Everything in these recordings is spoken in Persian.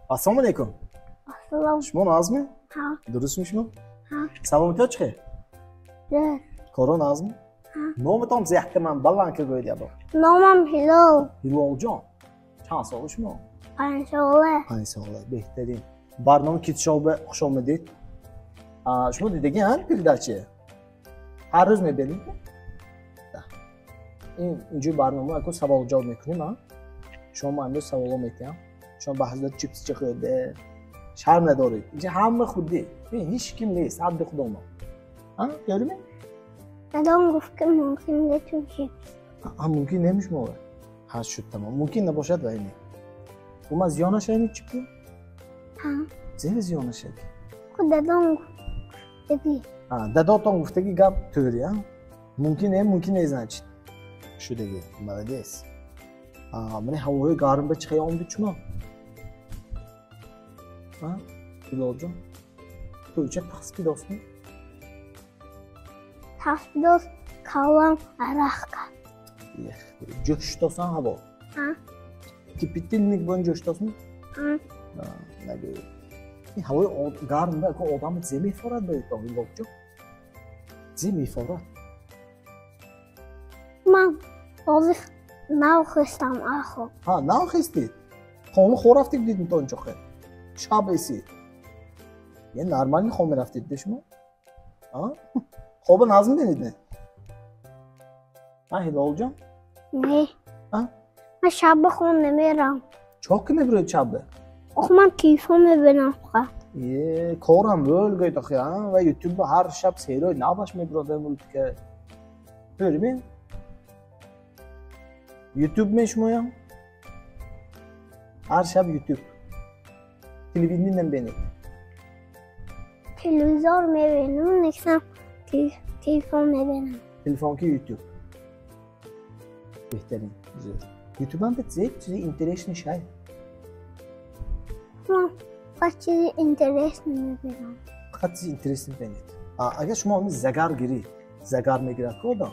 Assalomu alaykum. Assalom. Shmo nozmi? Ha. Durustmi shmo? Ha. Salomat chiqay. Dur. Koro nozmi? Ha. Nomitom zehkaman balanka go'yadi. Nomam Hilol. Hiloljon. Chang sog'li shmo? Anshola. Ay sog'li, behtarin. Barnoma ketishobda xushomidid. Shmo degan передача. Har roz میبینید؟ اینجور برنامه اگه سوال جواب میکنیم شما امروز سوالا میکنم شما بحث چیپس چه خورده شرم ندارید اینجا همه خودی هیچ کیم نیست عبد خدا ما یادی ندام گفت که ممکن نتون چیپس ممکن نمیشه موقع هست شد تمام ممکن نباشد و اینه اوما زیانه شدید چیپس زیر زیانه شد خود دادام گفت دیگه داداتون گفته که گپ توری ممکن نیست شده молодец من هوای گرم به چه آمدید شما Hilol جان تو چه تصفید هستی؟ تصفید هست کلام عرق کرد جوش داستن هوا کپیتیل میگن جوش داستن؟ نگه این هوای گرم به که آدم زی میفارد باید تا Hilol جان زی میفارد من بازی نخستم آخو نخستید خانه خور رفتید دیدیم تا اونجا خیلی شب ایسی یه نرمالی خانه رفتید دشمو خواب نظم بینید نه هیلال جان نه من شب خونه نمیرم چاک که میبرید شب آخه من کیفا میبینم فقط یه کارم رول گاید آخی و یوتیوب هر شب سیرای نباش میبراده مولد که ببینید یوتیوب میشمویم هر شب یوتیوب تلویزیون نمیبینید تلویزیون میبینم نکسم تلفن میبینم تلفن که یوتیوب بهترین یوتیوب هم به چیزی اینترست نشه من فقط چیزی اینترست نمیبینم فقط چیزی اینترست نمیبینید اگر شما همین زگر گیرید زگر میگیرد کدام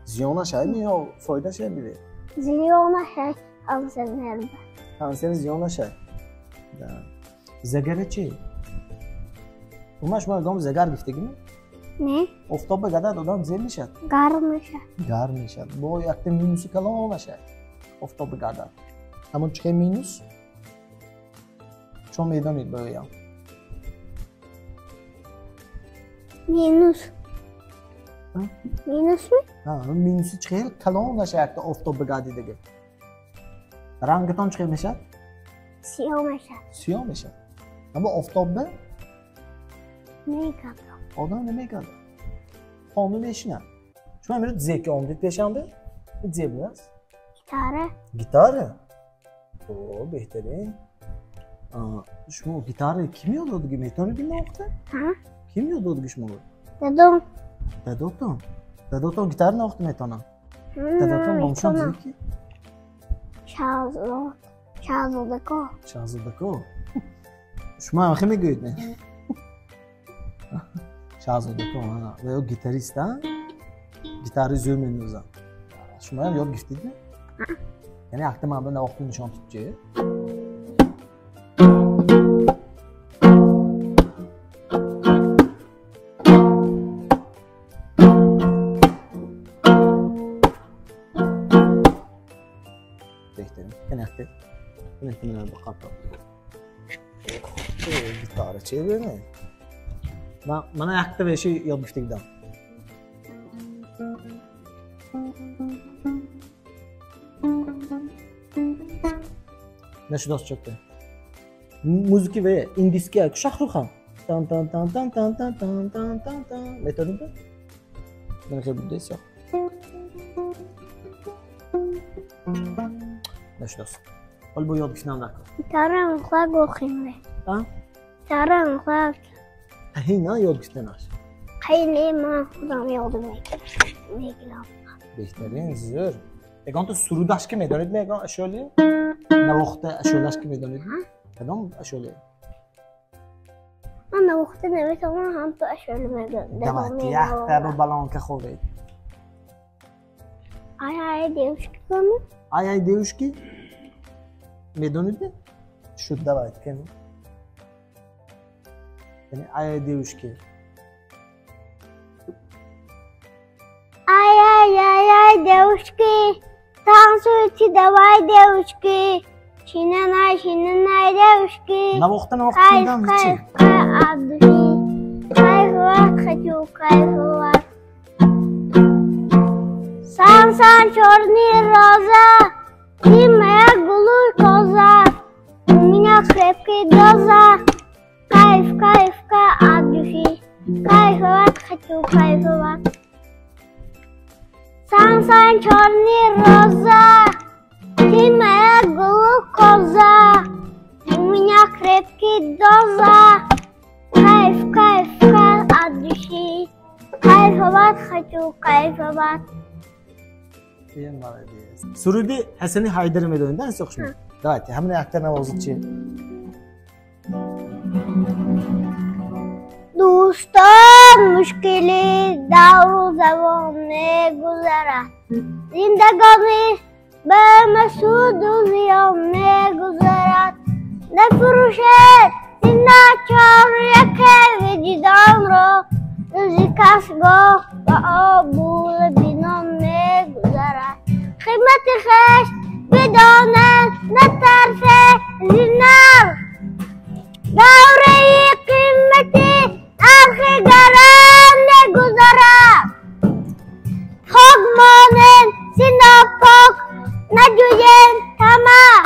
زیانه شه یا فایده شه میده زیانه شه کانسر نربه کانسر زیانه شه زگر چی؟ اوما شما ادام زگر گفتگی نه افتاب بگده آدم زیر میشد گرم میشه گرم میشد با یک مینوسی کلام نشه افتاب بگده همون چه مینوس چون میدانید بایم مینوس مینوس می؟ مینوسی چه کلام نشه یک افتاب بگده دیگه رنگتان چه میشد؟ سیاه میشه سیاه میشد اما افتاب به؟ نمیگردم آدم نمیگرده قانون نشینه شما میرد زیک آمدید پیشنده؟ این زیبون است؟ گیتاره گیتاره؟ اوه بهتره شما گیتاره کی میاد دادگی میتونه بیم وقته؟ کی میاد دادگی شما دادم داداتون گیتار نوخت میتونه داداتون مامشون زیکی؟ شهزادکو شما هم خیلی میگوید نه؟ شهزادکو و یا گیتاریست ها؟ گیتاری زور می‌نوزن شما هم یاد گفتید نه؟ یعنی وقتی من به نواختی نشان توچه بهترین کنکته کنکته من بخاطر گیتاره چه بینه؟ من وقتی بهشی یاد گفتیدم نشد شده موزیکی و این دیسکی ها شخص خواهم تان تان تان تان تان تان تان تان تان تان میتونیم ده؟ من خیلی بوده سیاه نشد است حال با یاد گفتنم نکن گیتاره مخواه گوخیم گیتاره مخواه هی نه یاد گفتناش خیلی من خودم یاد میگیرم بهترین زور اگه تو سرودش که میدانید میگم اشاله نواخته اشالهش که میدانید کدام اشاله من نواخته نمیتونم هم تو اشاله میدانید دوستی یخته به بلان که خوبید آیا دیوشکی کنم؟ آیا دیوشکی میدانید شد دوست کنید یعنی ای دیوشکی ай девушки, танцуйте давай девушки, шинанай девушки, навоқтан кайф от души, кайфовать хочу кайфовать. Сан черный роза, ты моя глюкоза, у меня крепкий доза, кайф от души, кайфовать хочу кайфовать. Сан черный роза, ты моя глюкоза, у меня крепкий доза, кайф от души, кайфовать хочу кайфовать. Surudi Hasani Haydar medonidan so'qishmi? Давайте, hamma aktor navozchi. دوستان مشکلی دور و زمان گذرد زندگانی به مسود و زیان گذرد نفروشد این ناچار یک وجدان را روزی کسگاه و آبول بینان گذرد خدمت خش بدانند نترسه زینر دوره قیمتی آخرگران نگذرد خاک مانند سینه پاک نجوین تمام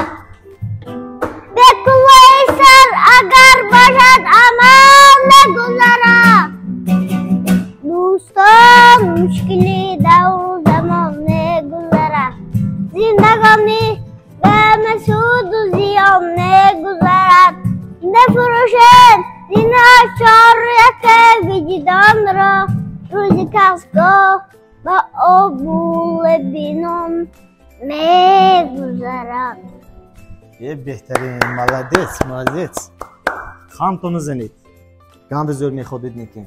به کوه سر اگر باشد امان نگذرد دوستان مشکلی دور زمان نگذرد زندگانی به مسود و زیان نگذرد نفروشد این آچار یک وجدان را روزی کسگاه با آبول بینان میگذرد. بهترین молодец. خانتون زنید. گاند زورمی خودت نیکن.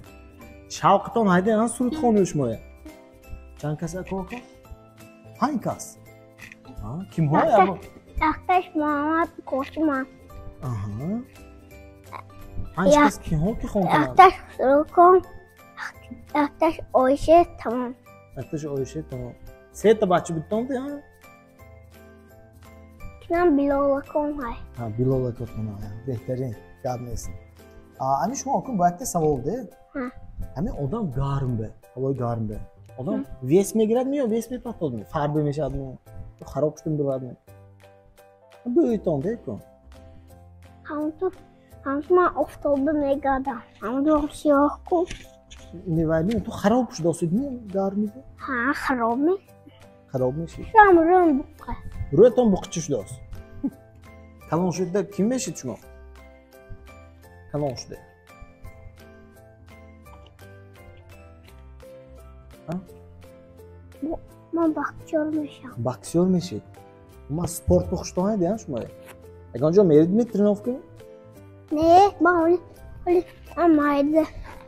شوقتون هایده آن سرود خونوش مایه. چند کس اکوکا؟ پنج کس. kim های اما؟ اختش محمد کوچمان. پنج کس kim ها که خون کنند؟ اختش سرکن. اختش آیشه تمام. اختش آیشه تمام. سه تا بچه بیتون دی ها؟ کنم بیلال کن های. بیلال کن های. بهترین. یاد نیست. امی شما okun bu akte savol değil. Emin odam garım be. Havay garım be. Odam vesme girad mi yo vesme patladı mı? Farbe meşad mı? Xarob çıktım bilad mı? Böyle ton değil ki. Hamtu man oftobu megada. Hamtu siyah ko. Ne var mı? Tu xarob çıktı olsaydı mı garım mıydı? Ha xarob mi? Xarob mi şey? Şu an rön buqa. Rön ton bu çıktı olsun. Kalon şurada kim meşit şunu? Kalon şurada. من باکسور میشم. باکسور میشید؟ ما سپورت بخشته های دیگه شما. اگه آنجا میرید می ترینوف نه ما ولی مایده.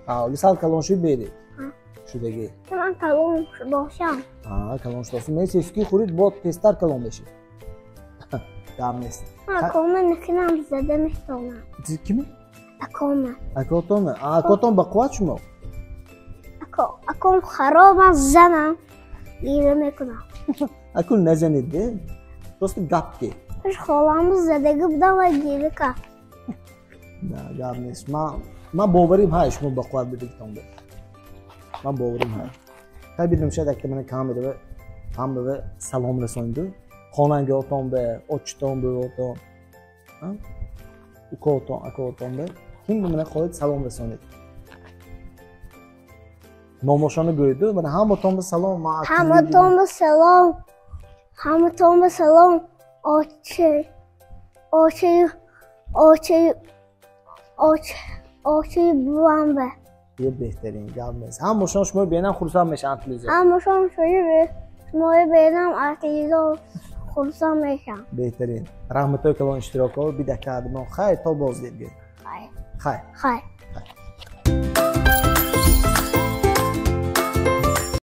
ولی سال کلون شد بیرید. شدگی. من کلون شداشم. کلون شداشم. میشه اسکی خورید با تستر کلون بشید. دام نیست. اکومه نکنم زده میتونم. کیمی؟ اکومه. اکوتون با قوت شما. اکوم خراب از زنم. گیره میکنم. اکون نزنید ده. دوست گپ کی. پیش خالامız زدگی بودم و گیره که. نه گپ نیست. ما باوریم های شما با قوت بدید تون ده. ما باوریم های. تا بیدم شاید که من کامیده و هم به سلام رسوندم. خانگی اتون به اچتون به اتون. اکوتون به. kim به من خواهد سلام رسونید. ناموشانه gördü. Ben hamıton به سلام. همتون به سلام. همتون به سلام. آچه بوام به. یه بهترین گالمز. همشون شما ببینم خرسان میشن اتلیزا. همشون شما ببینم اتلیزا خرسان میشن. بهترین. رحمتای کلان اشتراک ها. bir dakika adım. Xayr ta باز دیگه. خیر.